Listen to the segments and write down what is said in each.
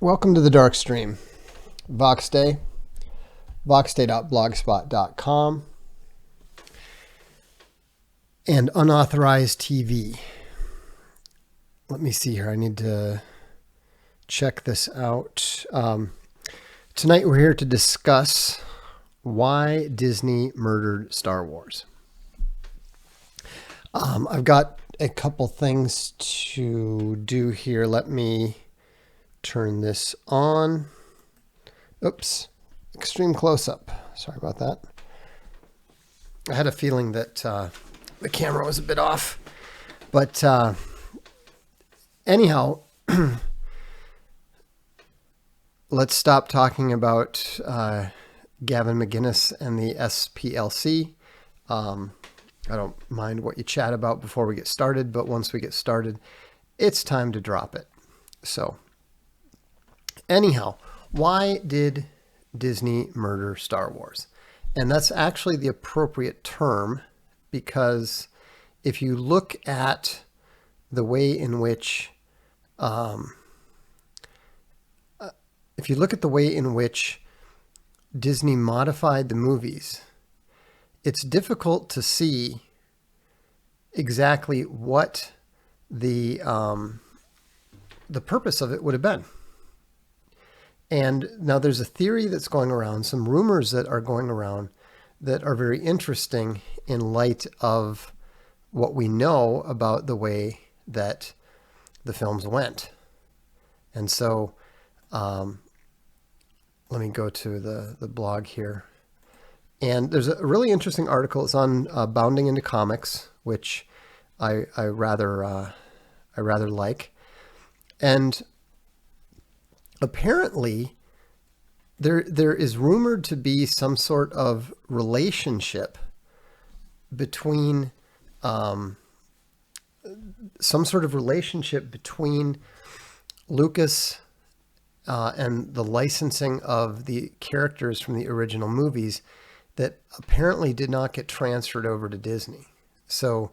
Welcome to the Darkstream. Voxday, voxday.blogspot.com, and unauthorized TV. Let me see here. I need to check this out. Tonight we're here to discuss why Disney murdered Star Wars. I've got a couple things to do here. Let me turn this on. Oops, extreme close-up. Sorry about that. I had a feeling that the camera was a bit off. But anyhow, let's stop talking about Gavin McGinnis and the SPLC. I don't mind what you chat about before we get started, but once we get started, it's time to drop it. So anyhow, why did Disney murder Star Wars? And that's actually the appropriate term, because if you look at the way in which Disney modified the movies, it's difficult to see exactly what the purpose of it would have been. And now there's a theory that's going around, some rumors that are going around that are very interesting in light of what we know about the way that the films went. And so let me go to the blog here. And there's a really interesting article. It's on Bounding into Comics, which I rather like. And apparently, there is rumored to be some sort of relationship between Lucas and the licensing of the characters from the original movies that apparently did not get transferred over to Disney. So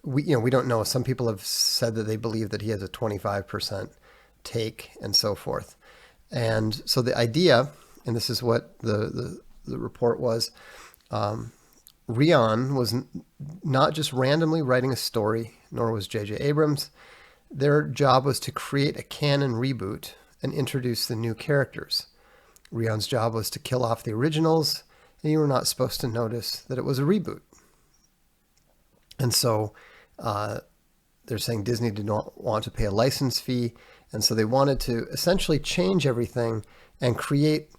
we don't know. Some people have said that they believe that he has a 25% take and so forth. And so the idea, and this is what the report was, Rian was not just randomly writing a story, nor was J.J. Abrams. Their job was to create a canon reboot and introduce the new characters. Rian's job was to kill off the originals, and you were not supposed to notice that it was a reboot. And so they're saying Disney did not want to pay a license fee, and so they wanted to essentially change everything and create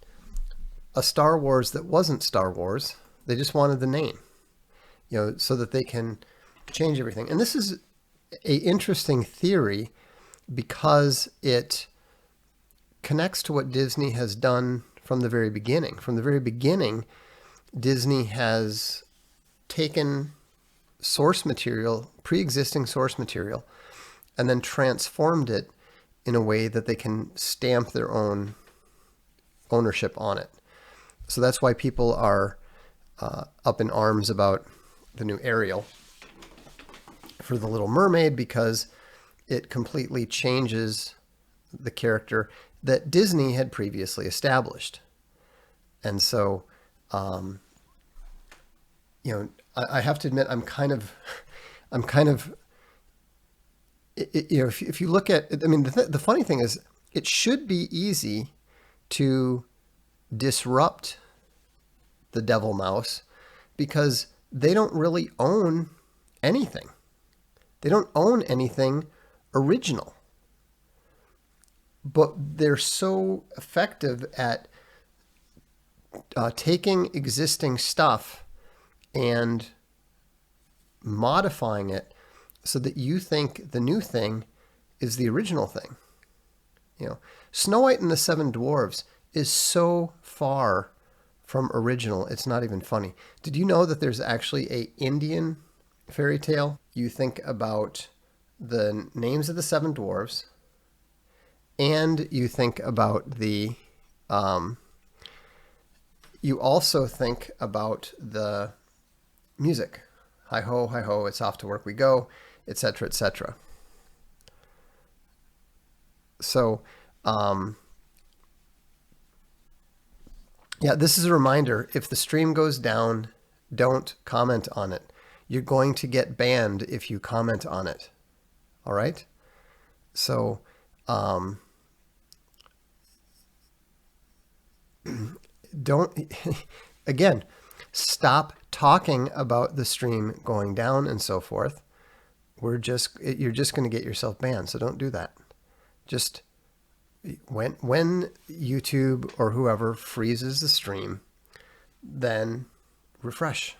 a Star Wars that wasn't Star Wars. They just wanted the name, so that they can change everything. And this is an interesting theory because it connects to what Disney has done from the very beginning. From the very beginning, Disney has taken source material, pre-existing source material, and then transformed it in a way that they can stamp their own ownership on it. So that's why people are up in arms about the new Ariel for The Little Mermaid, because it completely changes the character that Disney had previously established. And so, I have to admit, I'm kind of, if you look at, the funny thing is, it should be easy to disrupt the Devil Mouse because they don't really own anything. They don't own anything original. But they're so effective at taking existing stuff and modifying it so that you think the new thing is the original thing. Snow White and the Seven Dwarfs is so far from original, it's not even funny. Did you know that there's actually an Indian fairy tale? You think about the names of the seven dwarves, and you think about the you also think about the music. Hi ho, it's off to work we go, etc., etc. So, yeah, this is a reminder. If the stream goes down, don't comment on it. You're going to get banned if you comment on it. All right? So, don't, again, stop talking about the stream going down and so forth. You're just going to get yourself banned. So don't do that. Just when YouTube or whoever freezes the stream, then refresh.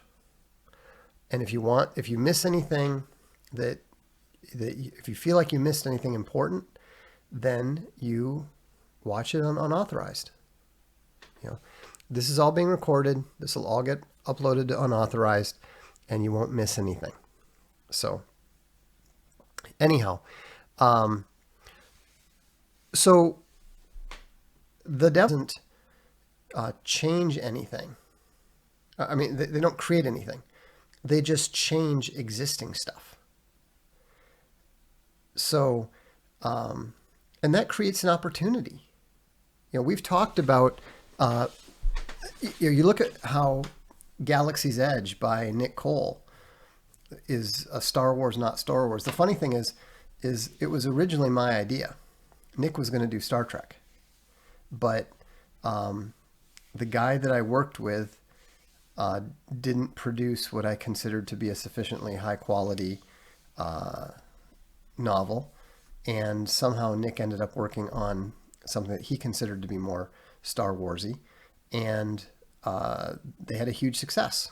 And if you miss anything if you feel like you missed anything important, then you watch it on unauthorized. This is all being recorded. This will all get uploaded to unauthorized, and you won't miss anything. So, anyhow, so the dev doesn't change anything. I mean, they don't create anything. They just change existing stuff. So, and that creates an opportunity. We've talked about, you look at how Galaxy's Edge by Nick Cole is a Star Wars, not Star Wars. The funny thing is it was originally my idea. Nick was going to do Star Trek, but the guy that I worked with didn't produce what I considered to be a sufficiently high quality novel, and somehow Nick ended up working on something that he considered to be more Star Warsy, and they had a huge success.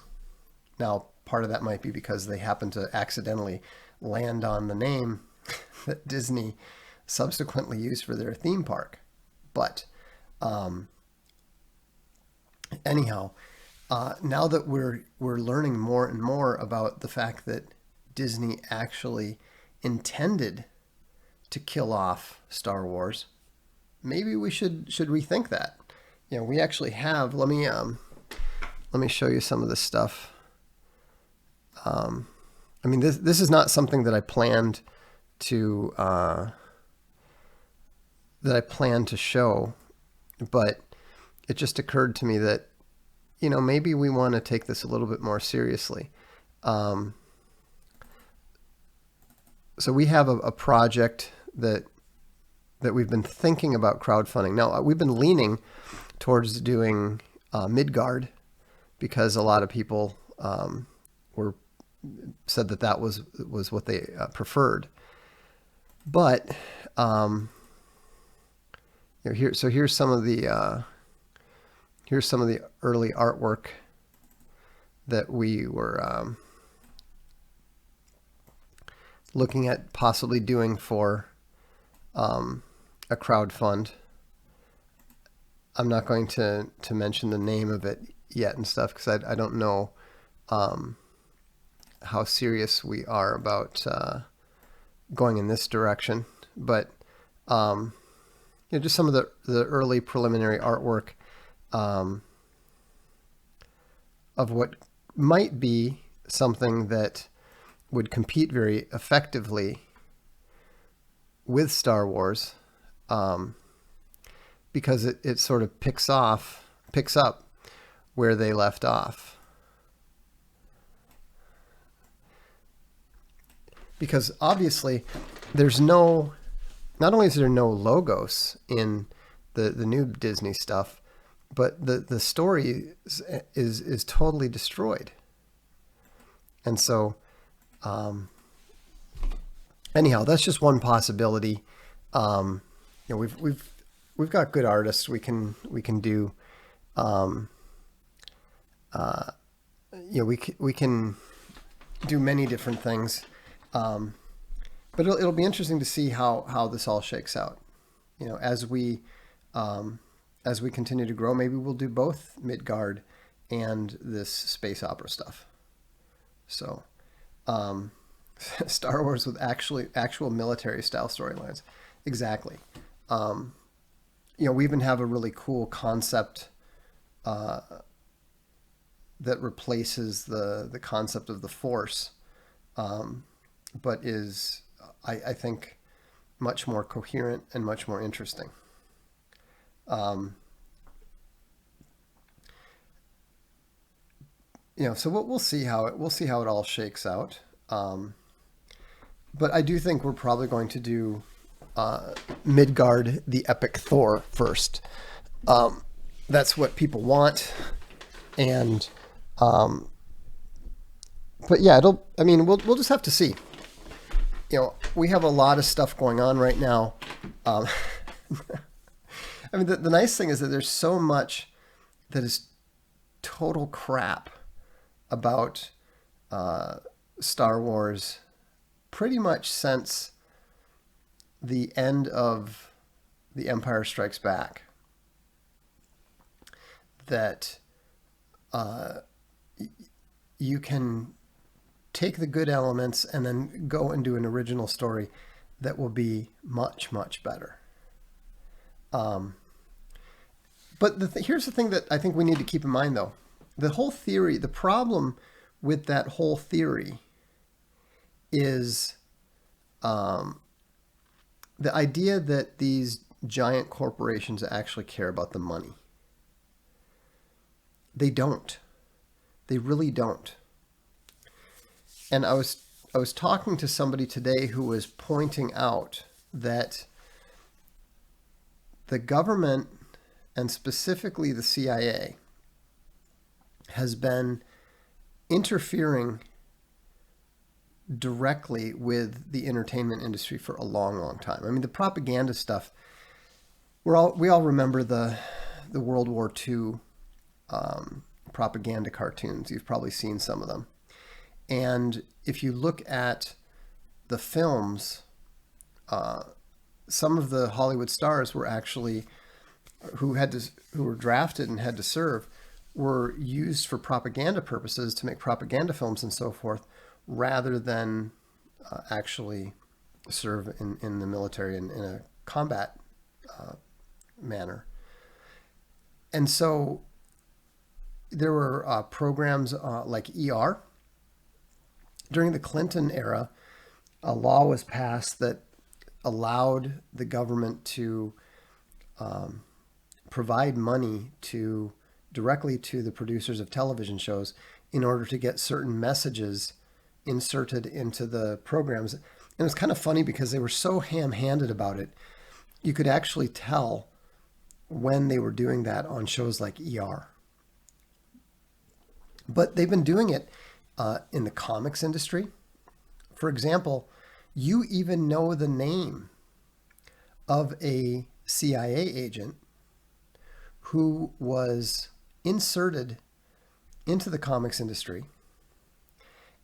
Now, part of that might be because they happened to accidentally land on the name that Disney subsequently used for their theme park. But anyhow, now that we're learning more and more about the fact that Disney actually intended to kill off Star Wars, maybe we should rethink that. We actually have. Let me show you some of this stuff. I mean, this is not something that I planned to show, but it just occurred to me that maybe we want to take this a little bit more seriously. So we have a project that we've been thinking about crowdfunding. Now, we've been leaning towards doing Midgard because a lot of people said that was what they preferred. But here's some of the early artwork that we were looking at possibly doing for a crowdfund. I'm not going to mention the name of it yet and stuff because I don't know how serious we are about going in this direction. But just some of the early preliminary artwork of what might be something that would compete very effectively with Star Wars, because it sort of picks up where they left off. Because obviously not only is there no logos in the new Disney stuff, but the story is totally destroyed. And so anyhow, that's just one possibility. We've got good artists. We can do we can do many different things. But it'll be interesting to see how this all shakes out. As we continue to grow, maybe we'll do both Midgard and this space opera stuff. So, Star Wars with actual military style storylines. Exactly. We even have a really cool concept that replaces the concept of the Force, but is, I think, much more coherent and much more interesting. So we'll see how it all shakes out. But I do think we're probably going to do Midgard, the epic Thor first. That's what people want, and but yeah, we'll just have to see. We have a lot of stuff going on right now. The nice thing is that there's so much that is total crap about Star Wars pretty much since the end of The Empire Strikes Back, that you can take the good elements and then go and do an original story that will be much, much better. But here's the thing that I think we need to keep in mind, though. The whole theory, the problem with that whole theory is the idea that these giant corporations actually care about the money. They don't. They really don't. And I was talking to somebody today who was pointing out that the government, and specifically the CIA, has been interfering directly with the entertainment industry for a long, long time. The propaganda stuff, we all remember the World War II propaganda cartoons. You've probably seen some of them. And if you look at the films, some of the Hollywood stars were actually who were drafted and had to serve, were used for propaganda purposes to make propaganda films and so forth, rather than actually serve in the military in a combat manner. And so there were programs like ER. During the Clinton era, a law was passed that allowed the government to provide money directly to the producers of television shows in order to get certain messages inserted into the programs. And it was kind of funny because they were so ham-handed about it. You could actually tell when they were doing that on shows like ER. But they've been doing it in the comics industry. For example, you even know the name of a CIA agent who was inserted into the comics industry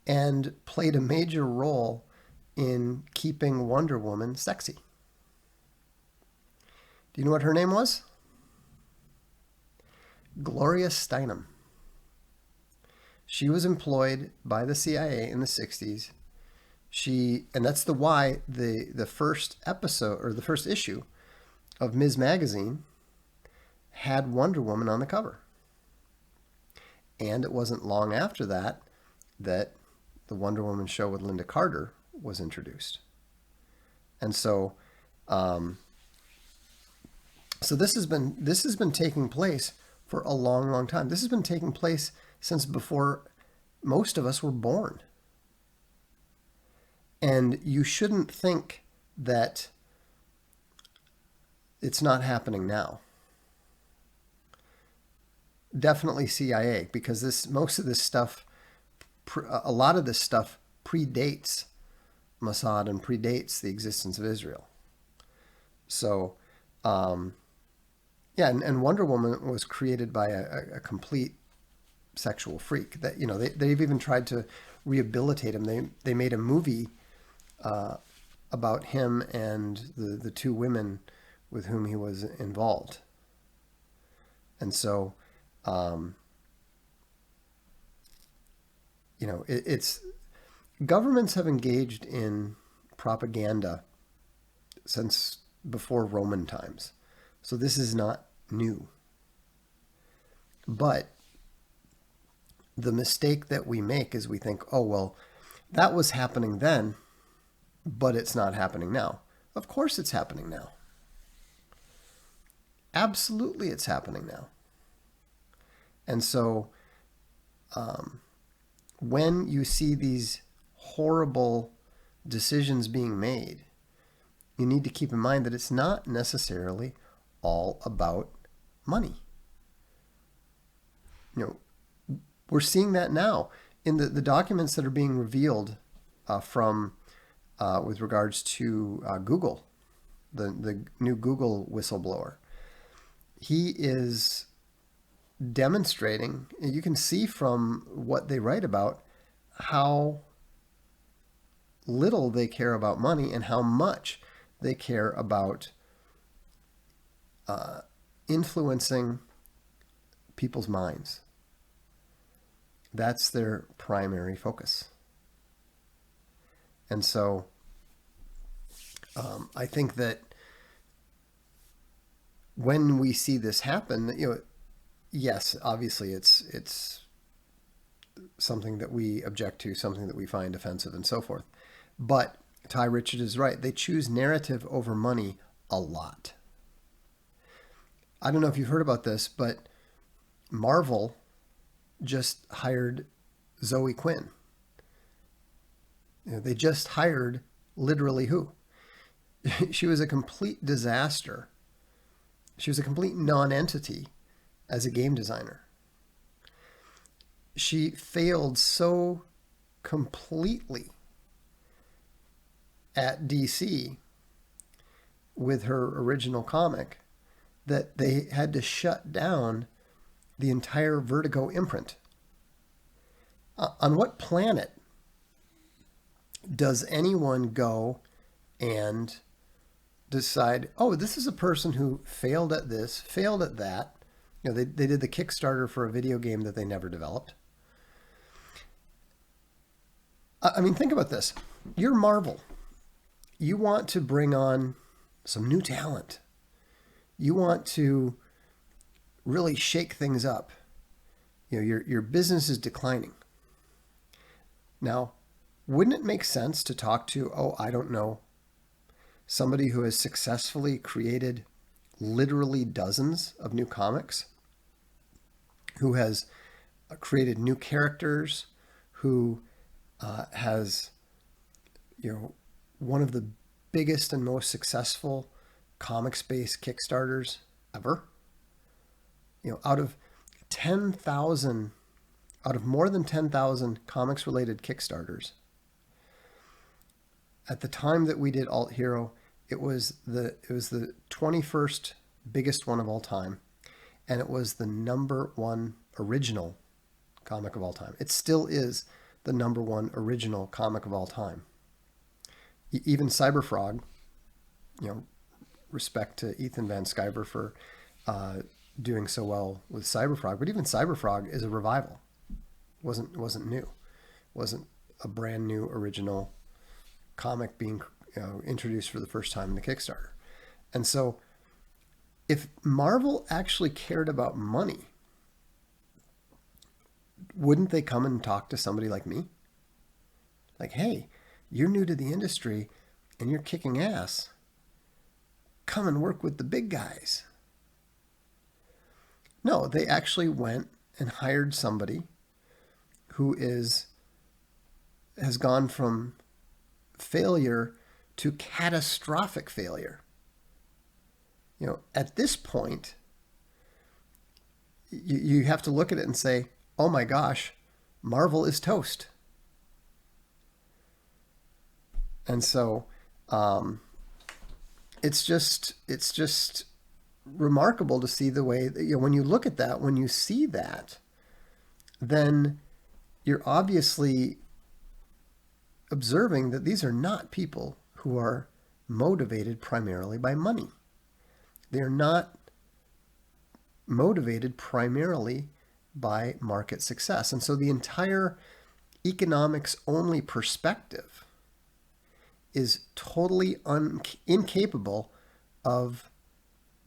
and played a major role in keeping Wonder Woman sexy. Do you know what her name was? Gloria Steinem. She was employed by the CIA in the 60s. And that's why the first episode, or the first issue of Ms. Magazine, had Wonder Woman on the cover. And it wasn't long after that the Wonder Woman show with Linda Carter was introduced. And so this has been taking place for a long, long time. This has been taking place since before most of us were born. And you shouldn't think that it's not happening now. Definitely CIA, because a lot of this stuff predates Mossad and predates the existence of Israel. So, and Wonder Woman was created by a complete sexual freak. That they've even tried to rehabilitate him. They made a movie about him and the two women with whom he was involved. And so, it's governments have engaged in propaganda since before Roman times. So this is not new. But the mistake that we make is we think, oh, well, that was happening then, but it's not happening now. Of course it's happening now. Absolutely it's happening now. And so when you see these horrible decisions being made, you need to keep in mind that it's not necessarily all about money. We're seeing that now in the documents that are being revealed with regards to Google, the new Google whistleblower. He is demonstrating, you can see from what they write about, how little they care about money and how much they care about influencing people's minds. That's their primary focus. And so I think that when we see this happen, yes, obviously it's something that we object to, something that we find offensive and so forth. But Ty Richard is right. They choose narrative over money a lot. I don't know if you've heard about this, but Marvel just hired Zoe Quinn. They just hired literally who? She was a complete disaster. She was a complete non-entity as a game designer. She failed so completely at DC with her original comic that they had to shut down the entire Vertigo imprint. On what planet does anyone go and decide, oh, this is a person who failed at this, failed at that? They did the Kickstarter for a video game that they never developed. I mean, think about this. You're Marvel. You want to bring on some new talent. You want to really shake things up. Your business is declining. Now, wouldn't it make sense to talk to, I don't know, somebody who has successfully created literally dozens of new comics, who has created new characters, who has, one of the biggest and most successful comics-based Kickstarters ever? Out of more than 10,000 comics-related Kickstarters, at the time that we did Alt Hero, it was the 21st biggest one of all time, and it was the #1 original comic of all time. It still is the #1 original comic of all time. Even Cyberfrog, respect to Ethan Van Sciver for doing so well with Cyberfrog, but even Cyberfrog is a revival. Wasn't new. Wasn't a brand new original comic being introduced for the first time in the Kickstarter. And so if Marvel actually cared about money, wouldn't they come and talk to somebody like me? Like, hey, you're new to the industry and you're kicking ass. Come and work with the big guys. No, they actually went and hired somebody who has gone from failure to catastrophic failure. At this point, you have to look at it and say, oh my gosh, Marvel is toast. And so it's just remarkable to see the way that, when you look at that, when you see that, then you're obviously observing that these are not people who are motivated primarily by money. They're not motivated primarily by market success. And so the entire economics only perspective is totally incapable of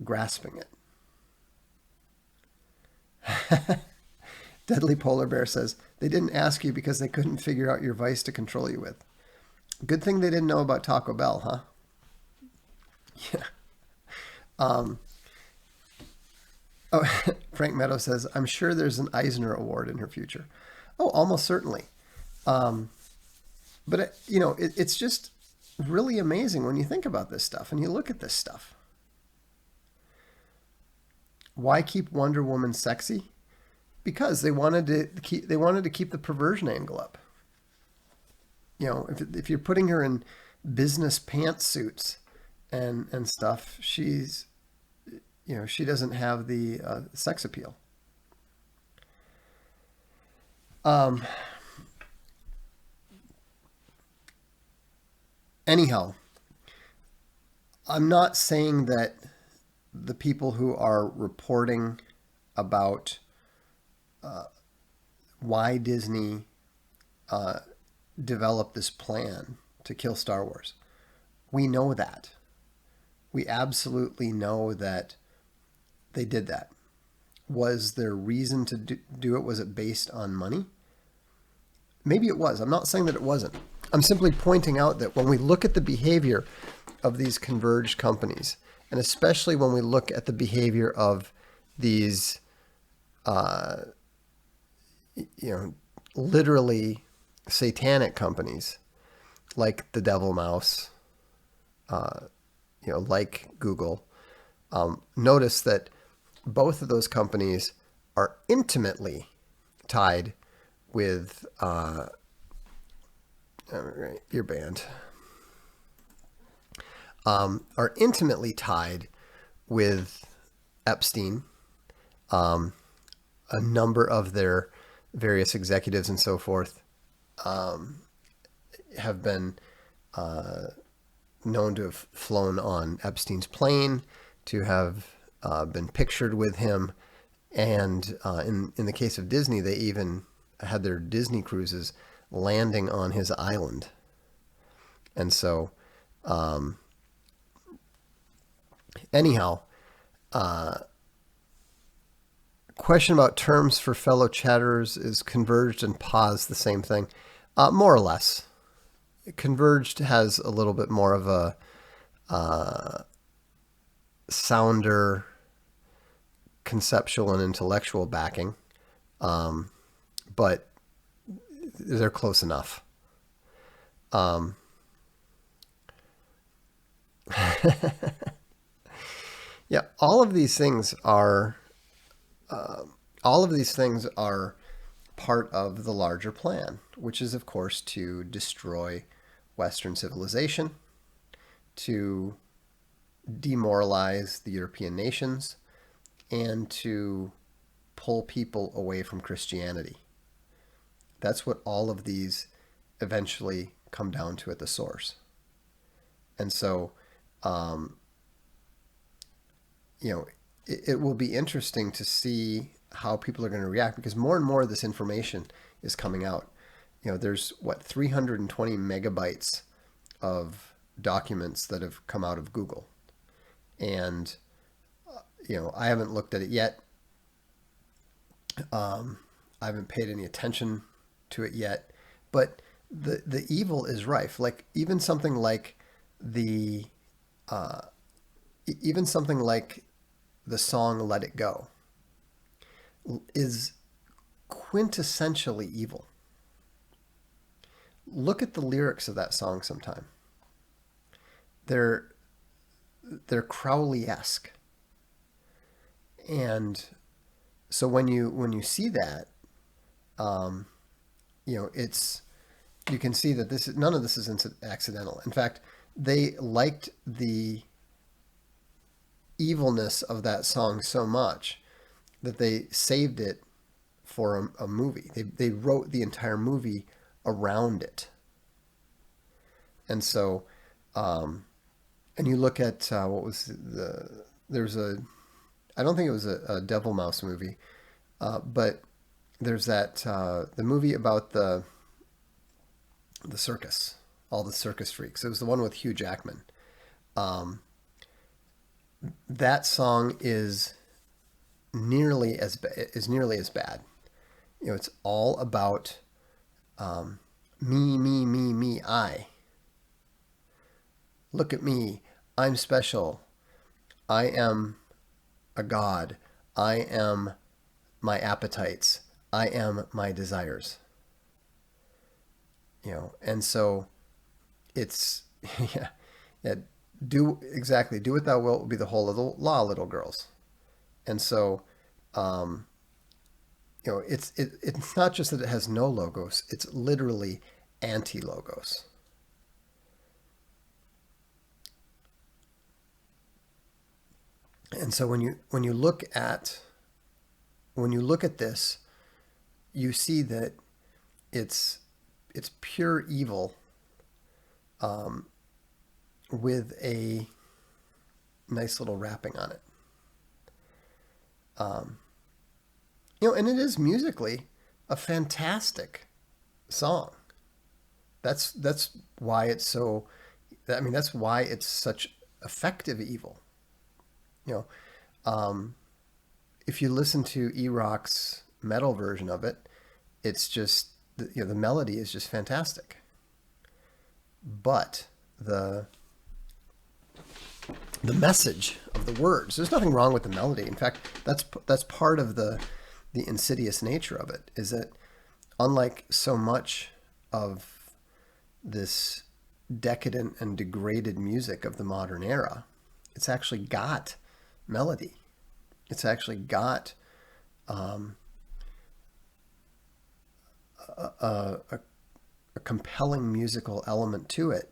grasping it. Deadly Polar Bear says, they didn't ask you because they couldn't figure out your vice to control you with. Good thing they didn't know about Taco Bell, huh? Yeah. Oh, Frank Meadow says, I'm sure there's an Eisner Award in her future. Oh, almost certainly. But, it's just really amazing when you think about this stuff and you look at this stuff. Why keep Wonder Woman sexy? Because they wanted to keep the perversion angle up. If you're putting her in business pantsuits and stuff, she doesn't have the sex appeal. Anyhow, I'm not saying that the people who are reporting about why Disney developed this plan to kill Star Wars. We know that. We absolutely know that they did that. Was there reason to do it? Was it based on money? Maybe it was. I'm not saying that it wasn't. I'm simply pointing out that when we look at the behavior of these converged companies, and especially when we look at the behavior of these, literally satanic companies like the Devil Mouse, like Google, notice that both of those companies are intimately tied with your band, are intimately tied with Epstein, a number of their various executives and so forth have been known to have flown on Epstein's plane, to have been pictured with him. And in the case of Disney, they even had their Disney cruises landing on his island. And so, anyhow, question about terms for fellow chatterers: is converged and paused the same thing? More or less. Converged has a little bit more of a sounder conceptual and intellectual backing, but they're close enough. Yeah, all of these things are part of the larger plan, which is, of course, to destroy Western civilization, to demoralize the European nations, and to pull people away from Christianity. That's what all of these eventually come down to at the source. And so, it will be interesting to see how people are going to react, because more and more of this information is coming out. There's 320 megabytes of documents that have come out of Google. And, I haven't looked at it yet. I haven't paid any attention to it yet, but the evil is rife. Like even something like the song "Let It Go" is quintessentially evil. Look at the lyrics of that song sometime. They're Crowley-esque. And so when you see that, it's, you can see that none of this is accidental. In fact, they liked the evilness of that song so much that they saved it for a movie. They wrote the entire movie around it. And so, and you look at what was there's I don't think it was a Devil Mouse movie, but there's that the movie about the circus, all the circus freaks. It was the one with Hugh Jackman. That song is nearly as bad. It's all about me, I. Look at me. I'm special. I am a god. I am my appetites. I am my desires. And so it's yeah, yeah. Do what thou wilt will be the whole of the law, little girls. And so, um, it's not just that it has no logos; it's literally anti-logos. And so when you look at this, you see that it's it's pure evil, um, with a nice little wrapping on it. Um, and it is musically a fantastic song. That's why it's so. I mean, that's why it's such effective evil. You know, um, if you listen to E-Rock's metal version of it, it's just the melody is just fantastic. But the the message of the words, there's nothing wrong with the melody. In fact, that's part of the insidious nature of it. Is that unlike so much of this decadent and degraded music of the modern era, it's actually got melody. It's actually got um, a compelling musical element to it.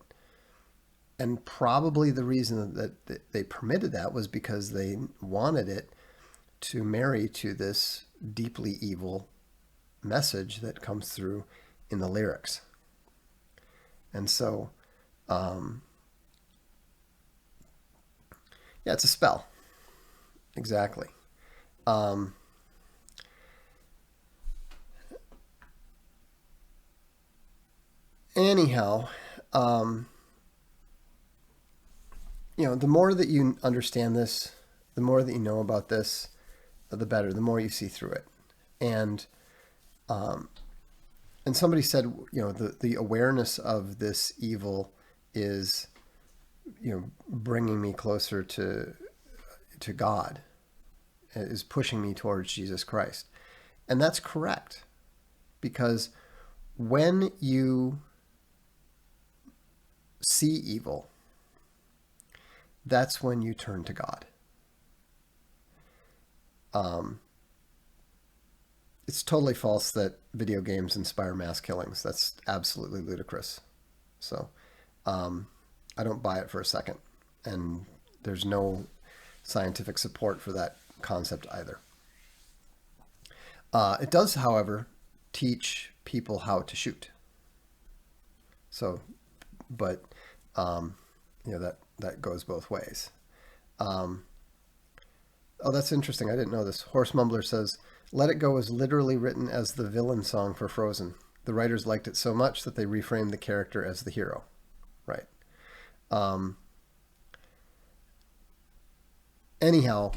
And probably the reason that they permitted that was because they wanted it to marry to this deeply evil message that comes through in the lyrics. And so, um, yeah, it's a spell. Exactly. Um, anyhow, um, the more that you understand this, the more that you know about this, the better. The more you see through it, and um, and somebody said, the awareness of this evil is, bringing me closer to God, is pushing me towards Jesus Christ, and that's correct, because when you see evil, that's when you turn to God. Um, it's totally false that video games inspire mass killings. That's absolutely ludicrous. So I don't buy it for a second. And there's no scientific support for that concept either. It does, however, teach people how to shoot. So, but that goes both ways. Um, oh, that's interesting. I didn't know this. Horse Mumbler says, "Let It Go" is literally written as the villain song for Frozen. The writers liked it so much that they reframed the character as the hero." Right. Um, anyhow,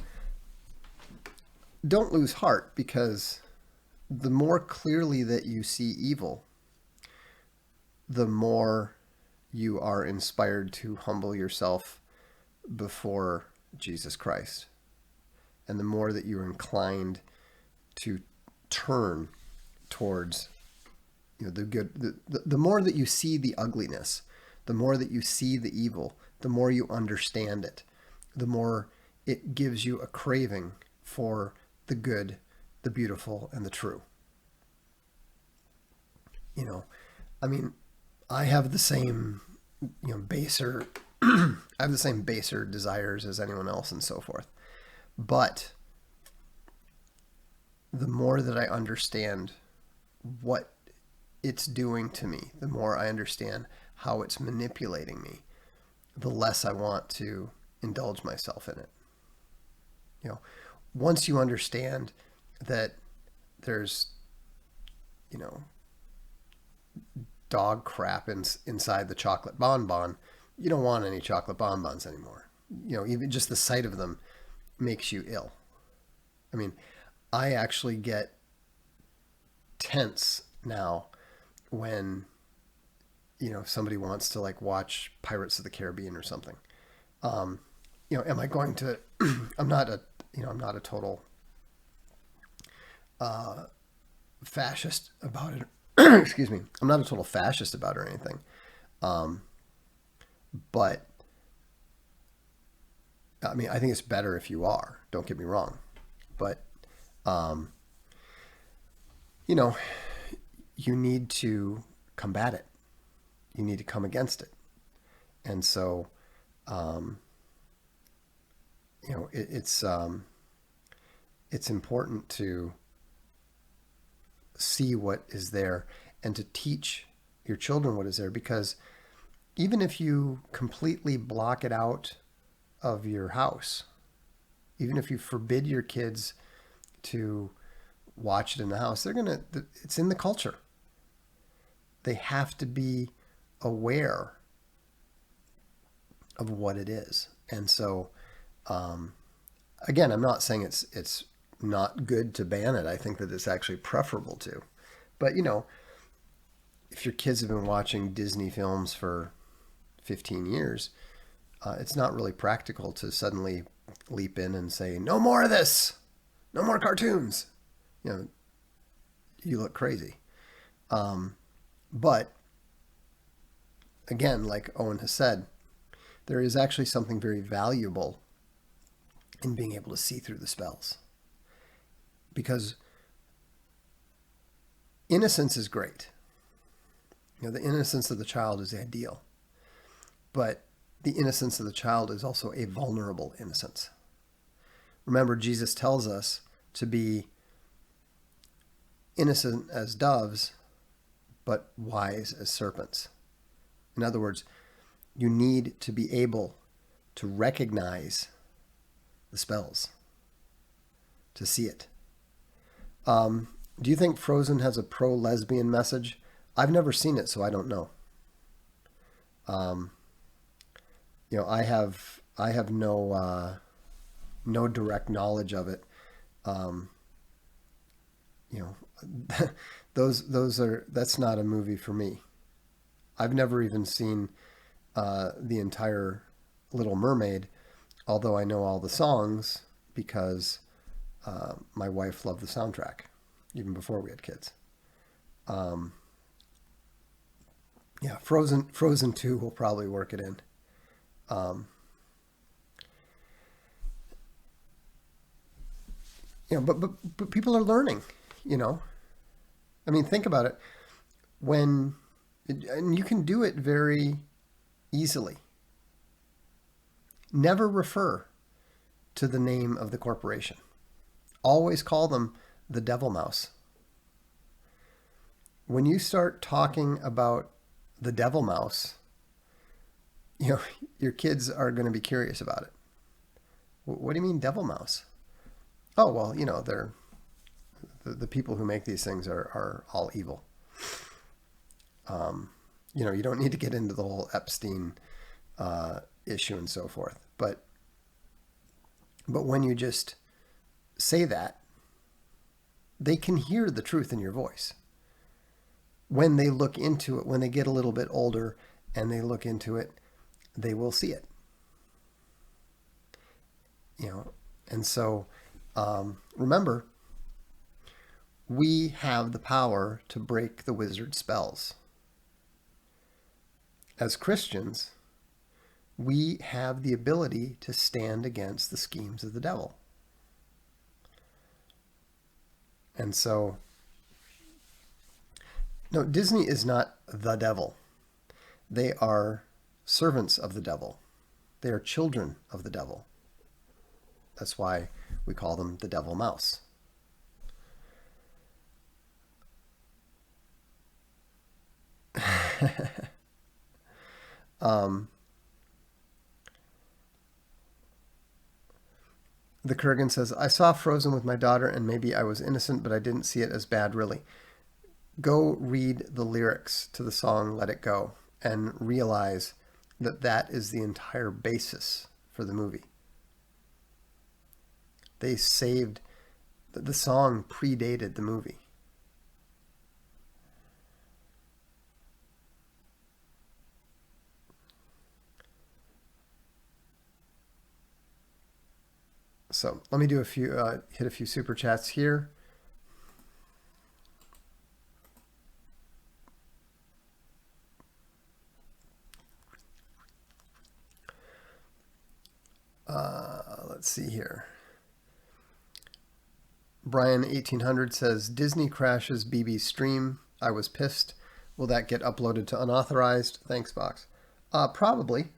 don't lose heart, because the more clearly that you see evil, the more you are inspired to humble yourself before Jesus Christ. And the more that you're inclined to turn towards the good, the more that you see the ugliness, the more that you see the evil, the more you understand it, the more it gives you a craving for the good, the beautiful, and the true. I mean, I have the same, baser, I have the same baser desires as anyone else and so forth. But the more that I understand what it's doing to me, the more I understand how it's manipulating me, the less I want to indulge myself in it. Once you understand that there's, you know, dog crap inside the chocolate bonbon, you don't want any chocolate bonbons anymore. Even just the sight of them makes you ill. I mean, I actually get tense now when somebody wants to like watch Pirates of the Caribbean or something, Am I going to? I'm not a I'm not a total fascist about it. Excuse me. I'm not a total fascist about it or anything. But I mean, I think it's better if you are. Don't get me wrong, but um, you know, you need to combat it. You need to come against it, and so um, it's important to see what is there and to teach your children what is there, because even if you completely block it out of your house, even if you forbid your kids to watch it in the house, it's in the culture. They have to be aware of what it is. And so, again, I'm not saying it's not good to ban it. I think that it's actually preferable to. But, if your kids have been watching Disney films for 15 years, it's not really practical to suddenly leap in and say, no more of this, no more cartoons. You look crazy. But again, like Owen has said, there is actually something very valuable in being able to see through the spells. Because innocence is great. The innocence of the child is ideal. But the innocence of the child is also a vulnerable innocence. Remember, Jesus tells us to be innocent as doves, but wise as serpents. In other words, you need to be able to recognize the spells, to see it. Do you think Frozen has a pro-lesbian message? I've never seen it, so I don't know. I have no direct knowledge of it. That's not a movie for me. I've never even seen the entire Little Mermaid, although I know all the songs because my wife loved the soundtrack even before we had kids. Frozen 2 will probably work it in. But people are learning, I mean, think about it. And you can do it very easily. Never refer to the name of the corporation. Always call them the devil mouse. When you start talking about the devil mouse, your kids are going to be curious about it. What do you mean devil mouse? Oh, well, they're the people who make these things are all evil. You don't need to get into the whole Epstein issue and so forth. But when you just say that, they can hear the truth in your voice. When they look into it, when they get a little bit older and they look into it, they will see it. And so remember, we have the power to break the wizard's spells. As Christians, we have the ability to stand against the schemes of the devil. And so, no, Disney is not the devil. They are servants of the devil. They are children of the devil. That's why we call them the devil mouse. The Kurgan says, I saw Frozen with my daughter and maybe I was innocent, but I didn't see it as bad, really. Go read the lyrics to the song Let It Go and realize that is the entire basis for the movie. They saved, the song predated the movie. So let me do a few, hit a few super chats here. Let's see here. Brian 1800 says Disney crashes BB's stream. I was pissed. Will that get uploaded to unauthorized? Thanks, Box. Probably.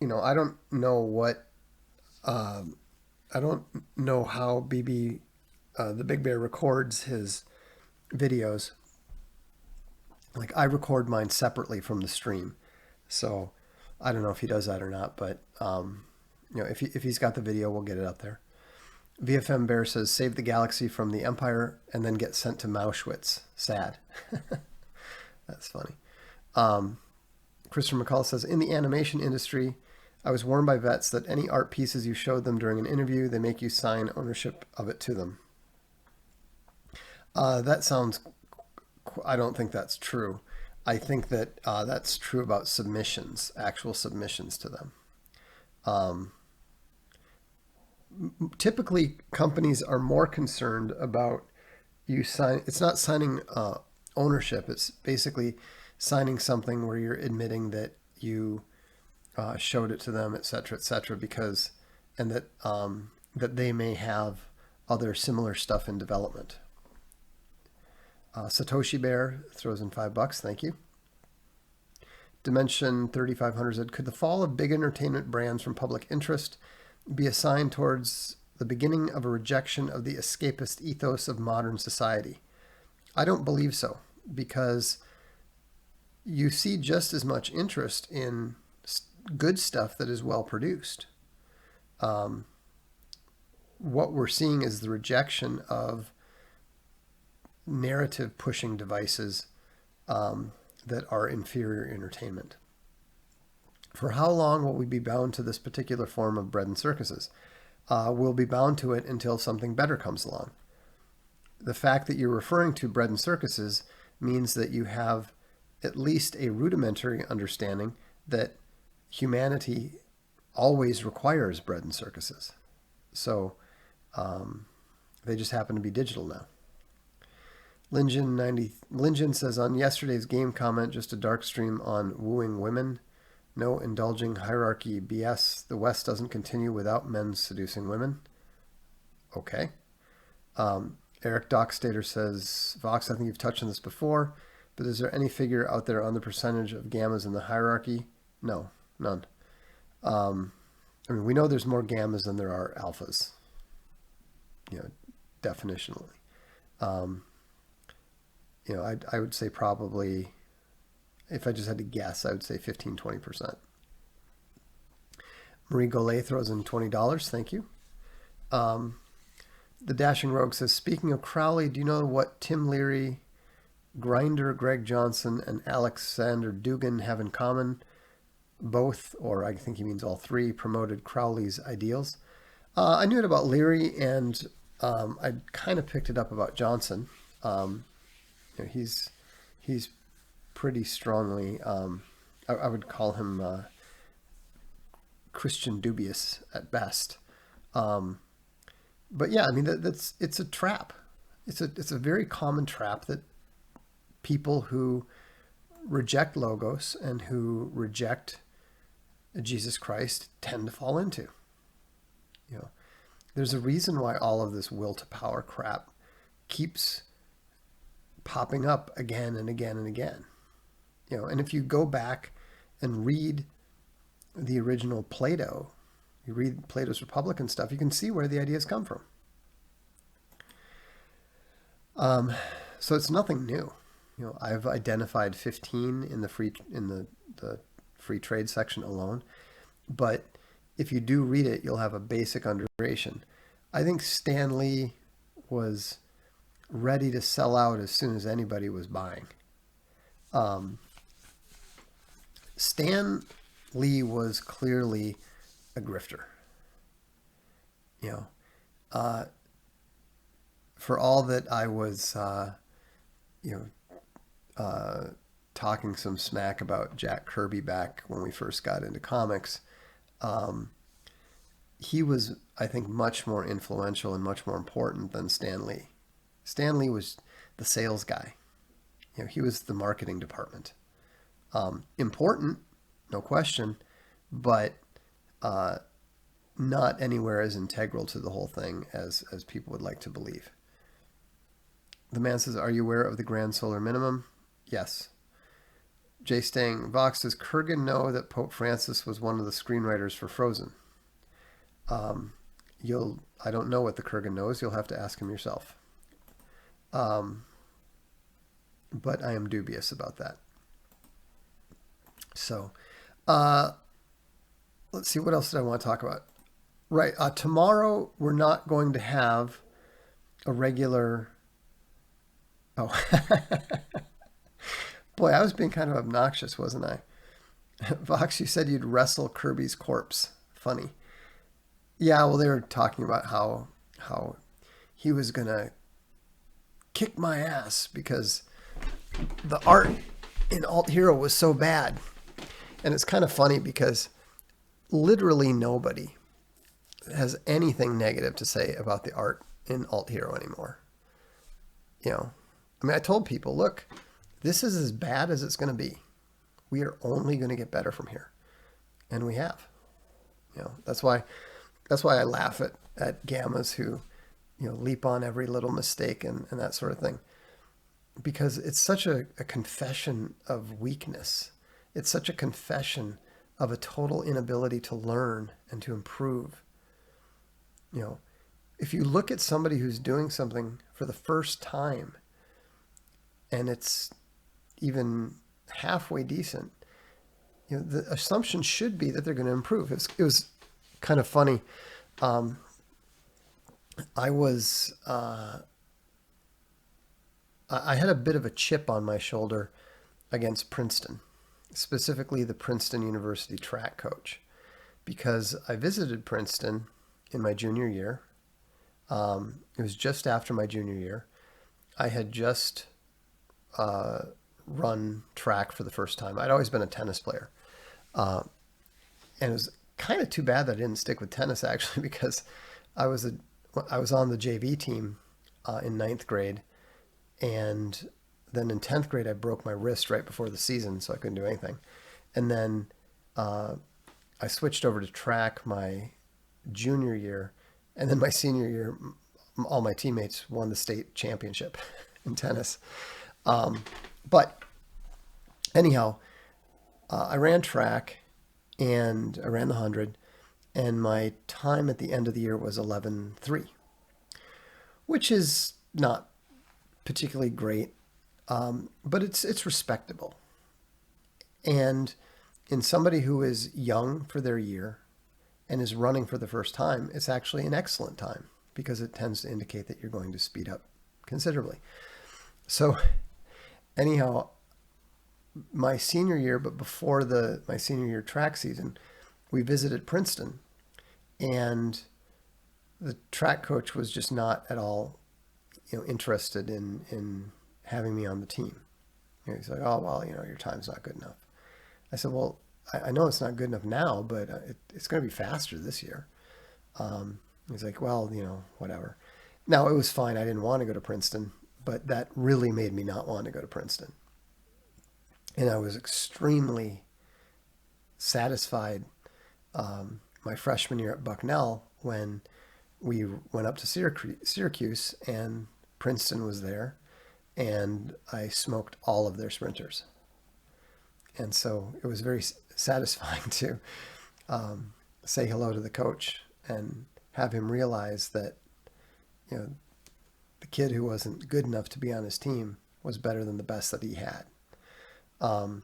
I don't know what. I don't know how BB, the Big Bear, records his videos. Like, I record mine separately from the stream, so I don't know if he does that or not. But if he's got the video, we'll get it up there. VFM Bear says, save the galaxy from the Empire and then get sent to Mauschwitz. Sad. That's funny. Christopher McCall says, in the animation industry, I was warned by vets that any art pieces you showed them during an interview, they make you sign ownership of it to them. That sounds... I don't think that's true. I think that that's true about submissions, actual submissions to them. Typically, companies are more concerned about you sign. It's not signing ownership. It's basically signing something where you're admitting that you showed it to them, et cetera, because and that that they may have other similar stuff in development. Satoshi Bear throws in $5. Thank you. Dimension 3500 said, could the fall of big entertainment brands from public interest be a sign towards the beginning of a rejection of the escapist ethos of modern society? I don't believe so, because you see just as much interest in good stuff that is well produced. What we're seeing is the rejection of narrative pushing devices that are inferior entertainment. For how long will we be bound to this particular form of bread and circuses? We'll be bound to it until something better comes along. The fact that you're referring to bread and circuses means that you have at least a rudimentary understanding that humanity always requires bread and circuses. So they just happen to be digital now. Lingen says, on yesterday's game comment, just a Darkstream on wooing women. No indulging hierarchy BS. The West doesn't continue without men seducing women. Okay. Eric Dockstater says, Vox, I think you've touched on this before, but is there any figure out there on the percentage of gammas in the hierarchy? No, none. I mean, we know there's more gammas than there are alphas, definitionally. I would say probably, if I just had to guess, I would say 15-20%. Marie Golay throws in $20. Thank you. The Dashing Rogue says, speaking of Crowley, do you know what Tim Leary, Grinder, Greg Johnson, and Alexander Dugan have in common? Both, or I think he means all three, promoted Crowley's ideals. I knew it about Leary, and I kind of picked it up about Johnson. He's pretty strongly, I would call him Christian dubious at best. But yeah, I mean, it's a trap. It's a very common trap that people who reject Logos and who reject Jesus Christ tend to fall into. There's a reason why all of this will to power crap keeps popping up again and again and again. And if you go back and read the original Plato, you read Plato's Republic and stuff, you can see where the ideas come from. So it's nothing new. I've identified 15 in the free trade section alone, but if you do read it, you'll have a basic understanding. I think Stan Lee was ready to sell out as soon as anybody was buying. Stan Lee was clearly a grifter. For all that I was, talking some smack about Jack Kirby back when we first got into comics, he was I think, much more influential and much more important than Stan Lee. Stan Lee was the sales guy. He was the marketing department. Important, no question, but not anywhere as integral to the whole thing as people would like to believe. The man says, are you aware of the grand solar minimum? Yes. Jay Stang, Vox, does Kurgan know that Pope Francis was one of the screenwriters for Frozen? I don't know what the Kurgan knows. You'll have to ask him yourself. But I am dubious about that. So, let's see, what else did I want to talk about? Right, tomorrow we're not going to have a regular... Oh, boy, I was being kind of obnoxious, wasn't I? Vox, you said you'd wrestle Kirby's corpse. Funny. Yeah, well, they were talking about how he was going to kick my ass because the art in Alt Hero was so bad. And it's kind of funny because literally nobody has anything negative to say about the art in Alt Hero anymore. I mean, I told people, look, this is as bad as it's going to be. We are only going to get better from here. And we have. That's why I laugh at gammas who, leap on every little mistake and that sort of thing. Because it's such a confession of weakness. It's such a confession of a total inability to learn and to improve. If you look at somebody who's doing something for the first time and it's even halfway decent, the assumption should be that they're going to improve. It was kind of funny. I had a bit of a chip on my shoulder against Princeton, specifically the Princeton University track coach, because I visited Princeton in my junior year. It was just after my junior year. I had just run track for the first time. I'd always been a tennis player. And it was kind of too bad that I didn't stick with tennis, actually, because I was on the JV team in 9th grade. And then in 10th grade, I broke my wrist right before the season, so I couldn't do anything. And then I switched over to track my junior year. And then my senior year, all my teammates won the state championship in tennis. But anyhow, I ran track and I ran the 100, and my time at the end of the year was 11:03, which is not particularly great, but it's respectable. And in somebody who is young for their year and is running for the first time, it's actually an excellent time because it tends to indicate that you're going to speed up considerably. So anyhow, my senior year, but before my senior year track season, we visited Princeton, and the track coach was just not at all, interested in having me on the team. He's like, oh, well, your time's not good enough. I said, well, I know it's not good enough now, but it's going to be faster this year. He's like, well, whatever. Now, it was fine. I didn't want to go to Princeton, but that really made me not want to go to Princeton. And I was extremely satisfied my freshman year at Bucknell when we went up to Syracuse and Princeton was there, and I smoked all of their sprinters. And so it was very satisfying to say hello to the coach and have him realize that, the kid who wasn't good enough to be on his team was better than the best that he had. But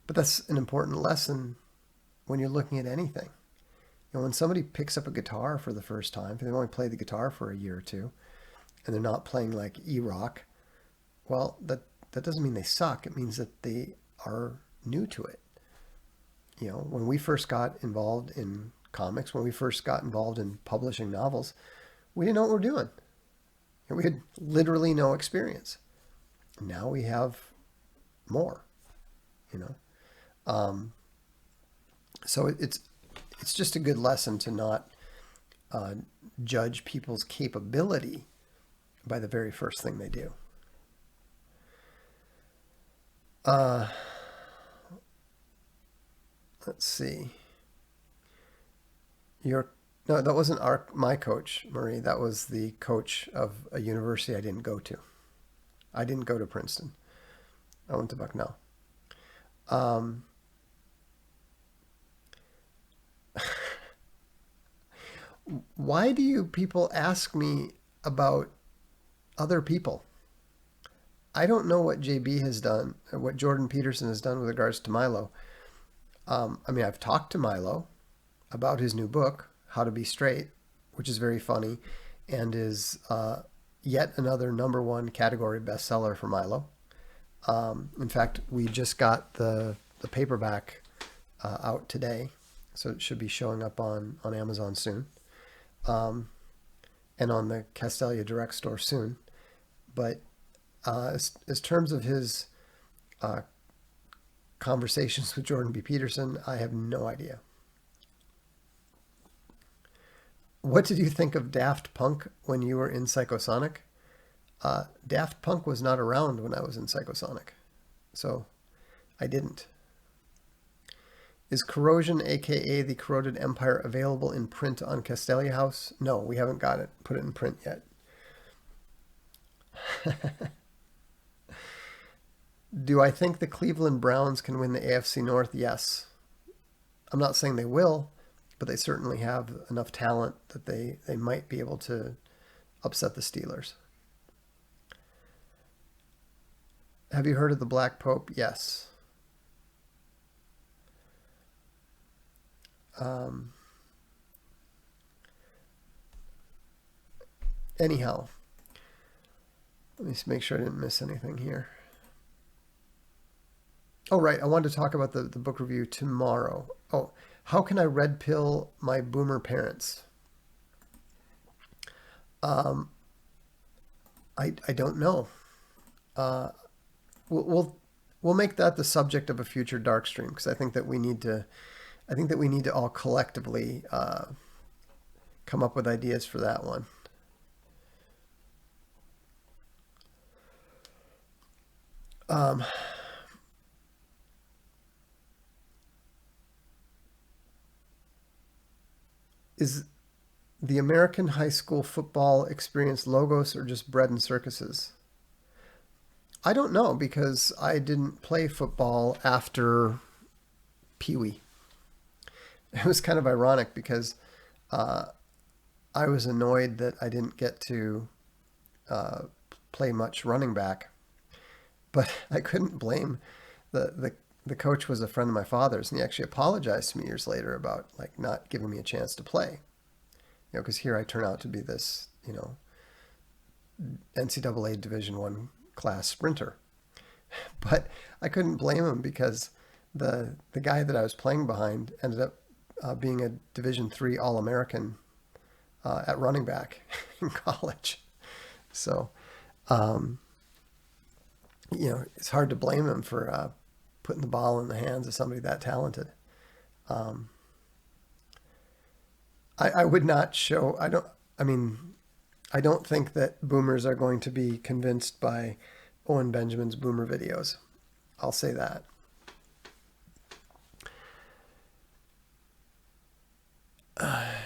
that's an important lesson when you're looking at anything. When somebody picks up a guitar for the first time, if they've only played the guitar for a year or two, and they're not playing like E-rock, well, that doesn't mean they suck. It means that they are new to it. When we first got involved in comics, when we first got involved in publishing novels, we didn't know what we're doing. We had literally no experience. Now we have more, So it's just a good lesson to not uh, judge people's capability by the very first thing they do. Let's see. No, that wasn't my coach, Marie. That was the coach of a university I didn't go to. I didn't go to Princeton. I went to Bucknell. Why do you people ask me about other people? I don't know what JB has done, or what Jordan Peterson has done with regards to Milo. I mean, I've talked to Milo about his new book, How to Be Straight, which is very funny and is yet another #1 category bestseller for Milo. In fact, we just got the paperback out today, so it should be showing up on Amazon soon, and on the Castelia Direct store soon. But as terms of his conversations with Jordan B. Peterson, I have no idea. What did you think of Daft Punk when you were in Psychosonic? Daft Punk was not around when I was in Psychosonic, so I didn't. Is Corrosion, aka The Corroded Empire, available in print on Castelia House? No, we haven't got it. Put it in print yet. Do I think the Cleveland Browns can win the AFC North? Yes. I'm not saying they will, but they certainly have enough talent that they might be able to upset the Steelers. Have you heard of the Black Pope? Yes. Anyhow, let me make sure I didn't miss anything here. Oh, right. I wanted to talk about the book review tomorrow. Oh, how can I red pill my boomer parents? I don't know. We'll make that the subject of a future Darkstream, because I think that we need to all collectively come up with ideas for that one. Is the American high school football experience logos or just bread and circuses? I don't know, because I didn't play football after Pee Wee. It was kind of ironic because I was annoyed that I didn't get to play much running back, but I couldn't blame the coach. Was a friend of my father's, and he actually apologized to me years later about like not giving me a chance to play. You know, because here I turn out to be this, you know, NCAA Division I class sprinter. But I couldn't blame him, because the guy that I was playing behind ended up being a Division III All-American at running back in college. So, you know, it's hard to blame him for putting the ball in the hands of somebody that talented. I would not show. I don't think that boomers are going to be convinced by Owen Benjamin's boomer videos. I'll say that.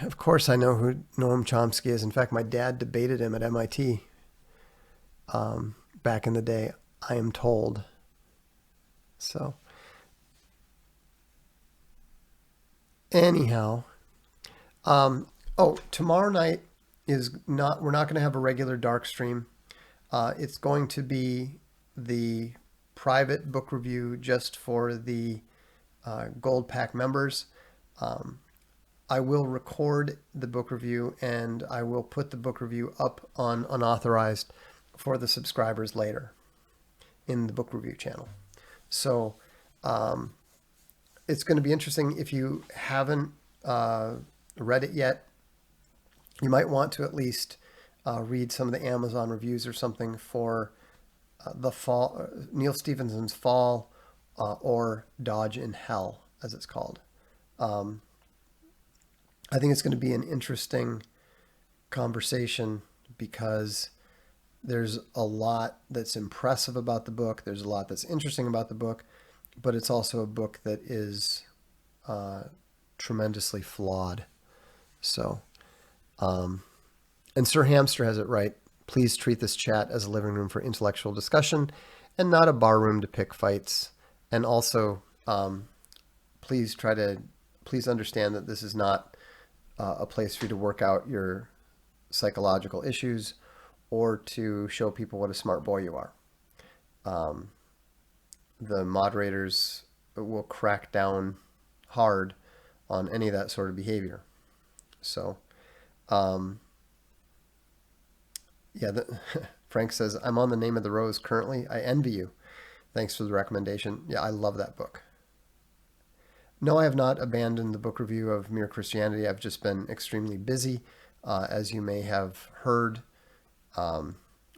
Of course, I know who Noam Chomsky is. In fact, my dad debated him at MIT back in the day, I am told. So, anyhow, tomorrow night is not. We're not going to have a regular dark stream. It's going to be the private book review just for the Gold Pack members. I will record the book review, and I will put the book review up on unauthorized for the subscribers later in the book review channel. So it's going to be interesting. If you haven't read it yet, you might want to at least read some of the Amazon reviews or something for the fall, Neil Stephenson's Fall, or Dodge in Hell, as it's called. I think it's going to be an interesting conversation because there's a lot that's impressive about the book. There's a lot that's interesting about the book, but it's also a book that is tremendously flawed. So, and Sir Hamster has it right. Please treat this chat as a living room for intellectual discussion and not a bar room to pick fights. And also, please understand that this is not a place for you to work out your psychological issues or to show people what a smart boy you are. The moderators will crack down hard on any of that sort of behavior. So, yeah, Frank says, I'm on the Name of the Rose currently. I envy you. Thanks for the recommendation. Yeah, I love that book. No, I have not abandoned the book review of Mere Christianity. I've just been extremely busy. As you may have heard,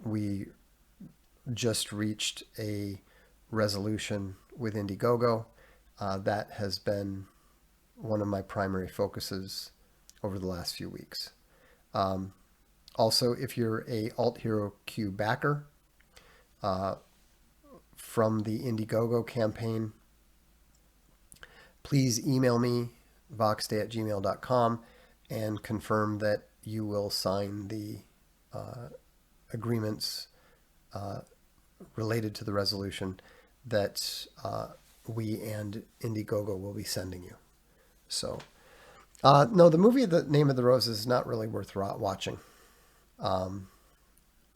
we just reached a resolution with Indiegogo. That has been one of my primary focuses over the last few weeks. Also, if you're a Alt Hero Q backer from the Indiegogo campaign, please email me, voxday@gmail.com, and confirm that you will sign the agreements related to the resolution that we and Indiegogo will be sending you. So, no, the movie The Name of the Rose is not really worth watching.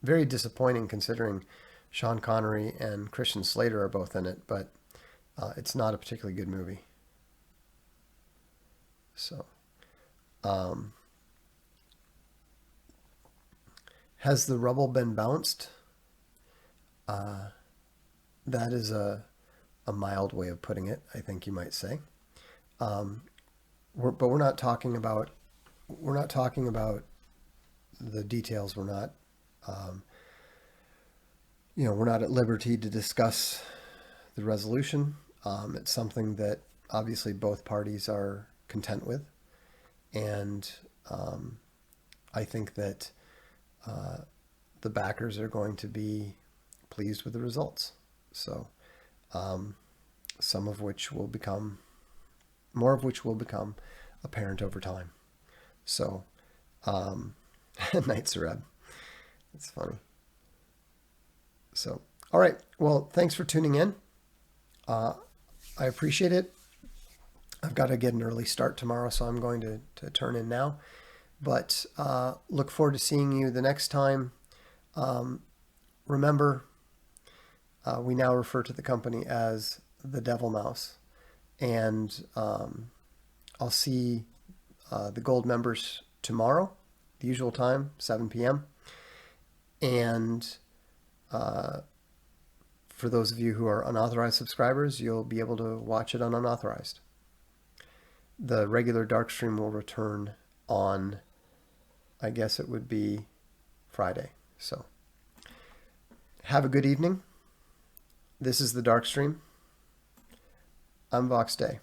Very disappointing considering Sean Connery and Christian Slater are both in it, but it's not a particularly good movie. So, has the rubble been bounced? That is a mild way of putting it, I think you might say. But we're not talking about the details. We're not we're not at liberty to discuss the resolution. It's something that obviously both parties are content with, and I think that the backers are going to be pleased with the results. So, more of which will become apparent over time. So, Night Sareb. It's funny. So, all right. Well, thanks for tuning in. I appreciate it. I've got to get an early start tomorrow, so I'm going to turn in now. But look forward to seeing you the next time. Remember, we now refer to the company as the Devil Mouse. And I'll see the gold members tomorrow, the usual time, 7 p.m. And for those of you who are unauthorized subscribers, you'll be able to watch it on unauthorized. The regular Darkstream will return on, I guess it would be Friday. So have a good evening. This is the Darkstream. I'm Vox Day.